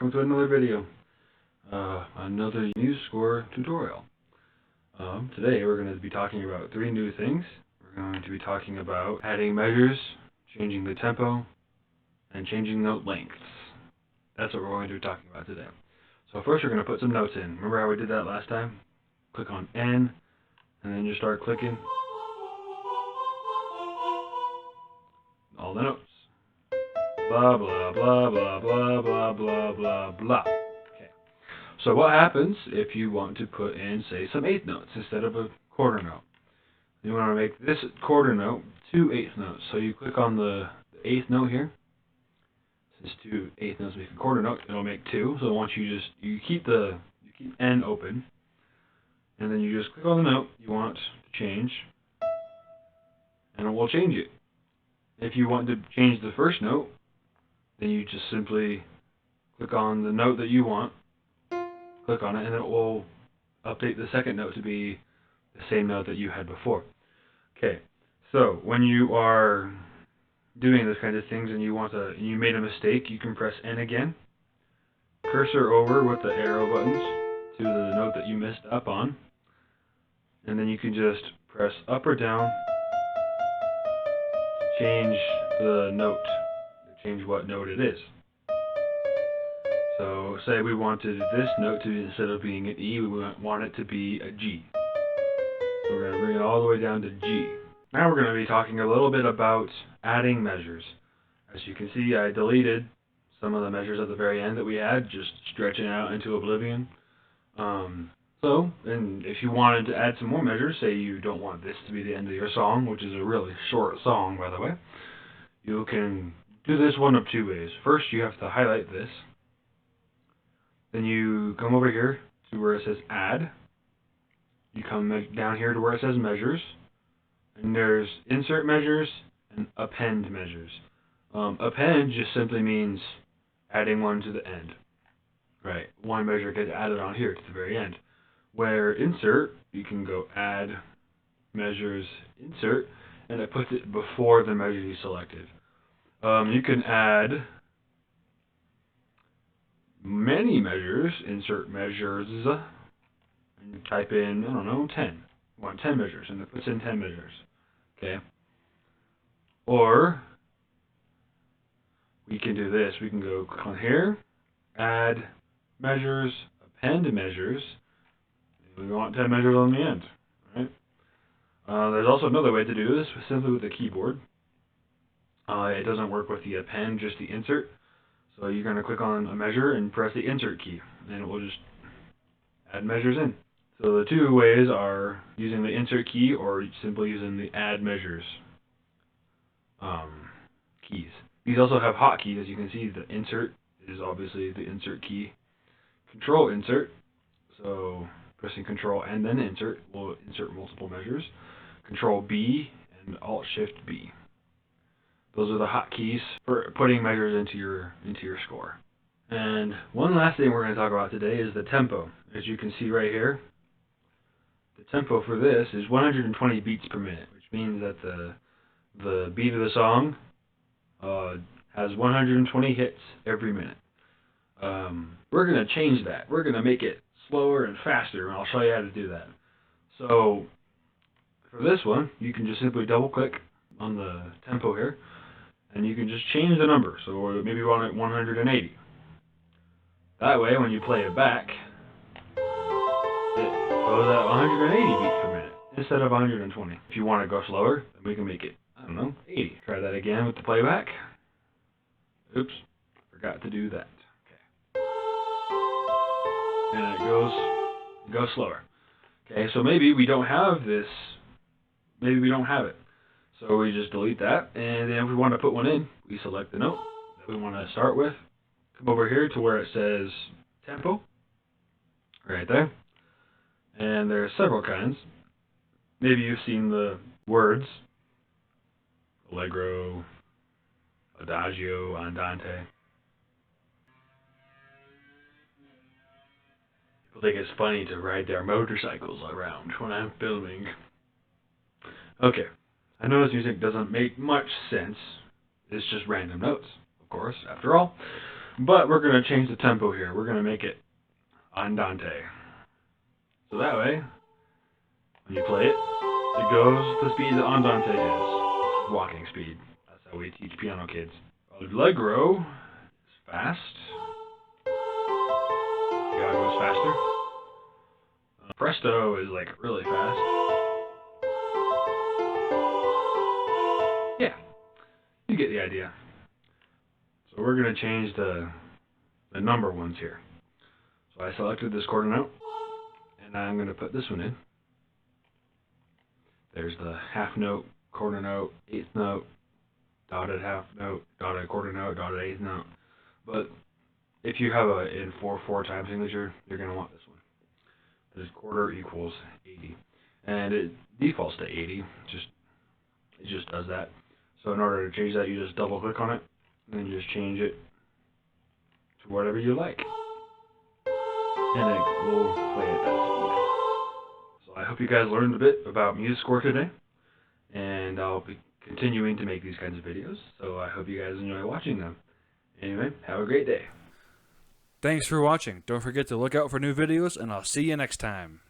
welcome to another video, another Musescore tutorial. Today we're going to be talking about three new things. We're going to be talking about adding measures, changing the tempo, and changing note lengths. That's what we're going to be talking about today. So first we're going to put some notes in. Remember how we did that last time? Click on N, and then you start clicking all the notes. Blah, blah, blah, blah, blah, blah, blah, blah, blah. Okay. So what happens if you want to put in, say, some eighth notes instead of a quarter note? You want to make this quarter note 2 eighth notes. So you click on the eighth note here. Since 2 eighth notes make a quarter note, it'll make 2. So once you keep N open, and then you just click on the note you want to change, and it will change it. If you want to change the first note, then you just simply click on the note that you want, click on it, and it will update the second note to be the same note that you had before. Okay, so when you are doing those kinds of things and you made a mistake, you can press N again, cursor over with the arrow buttons to the note that you messed up on, and then you can just press up or down to change the note. Change what note it is. So say we wanted this note to, instead of being an E, we want it to be a G. So we're going to bring it all the way down to G. Now we're going to be talking a little bit about adding measures. As you can see, I deleted some of the measures at the very end that we had, just stretching out into oblivion. And if you wanted to add some more measures, say you don't want this to be the end of your song, which is a really short song, by the way, you can do this one of two ways. First, you have to highlight this. Then you come over here to where it says Add. You come down here to where it says Measures. And there's Insert Measures and Append Measures. Append just simply means adding one to the end. Right, one measure gets added on here to the very end. Where Insert, you can go Add, Measures, Insert, and it puts it before the measure you selected. You can add many measures, insert measures, and you type in, I don't know, 10. You want 10 measures, and it puts in 10 measures. Okay? Or, we can do this. We can go click on here, add measures, append measures, and we want 10 measures on the end. Right? There's also another way to do this, simply with the keyboard. It doesn't work with the append, just the insert. So you're going to click on a measure and press the insert key, and it will just add measures in. So the two ways are using the insert key or simply using the add measures keys. These also have hotkeys. As you can see, the insert is obviously the insert key. Control insert, so pressing Control and then insert will insert multiple measures. Control B and Alt Shift B. Those are the hotkeys for putting measures into your score. And one last thing we're going to talk about today is the tempo. As you can see right here, the tempo for this is 120 beats per minute, which means that the beat of the song has 120 hits every minute. We're going to change that. We're going to make it slower and faster, and I'll show you how to do that. So for this one, you can just simply double click on the tempo here, and you can just change the number. So maybe we want it 180. That way, when you play it back, it goes at 180 beats per minute instead of 120. If you want to go slower, then we can make it, I don't know, 80. Try that again with the playback. Oops, forgot to do that. Okay. And it goes slower. Okay, so maybe we don't have this. Maybe we don't have it. So we just delete that, and then if we want to put one in, we select the note that we want to start with, come over here to where it says tempo, right there, and there are several kinds. Maybe you've seen the words, allegro, adagio, andante. People think it's funny to ride their motorcycles around when I'm filming. Okay. I know this music doesn't make much sense. It's just random notes, of course, after all. But we're going to change the tempo here. We're going to make it andante. So that way, when you play it, it goes the speed that andante is. Walking speed. That's how we teach piano kids. Allegro is fast. Yeah, it goes faster. Presto is like really fast. Yeah, you get the idea. So we're going to change the number ones here. So I selected this quarter note, and I'm going to put this one in. There's the half note, quarter note, eighth note, dotted half note, dotted quarter note, dotted eighth note. But if you have a in 4/4 time signature, you're going to want this one. This quarter equals 80. And it defaults to 80. It just does that. So in order to change that, you just double click on it, and then you just change it to whatever you like. And it will play at that speed. So I hope you guys learned a bit about Musescore today. And I'll be continuing to make these kinds of videos. So I hope you guys enjoy watching them. Anyway, have a great day. Thanks for watching. Don't forget to look out for new videos, and I'll see you next time.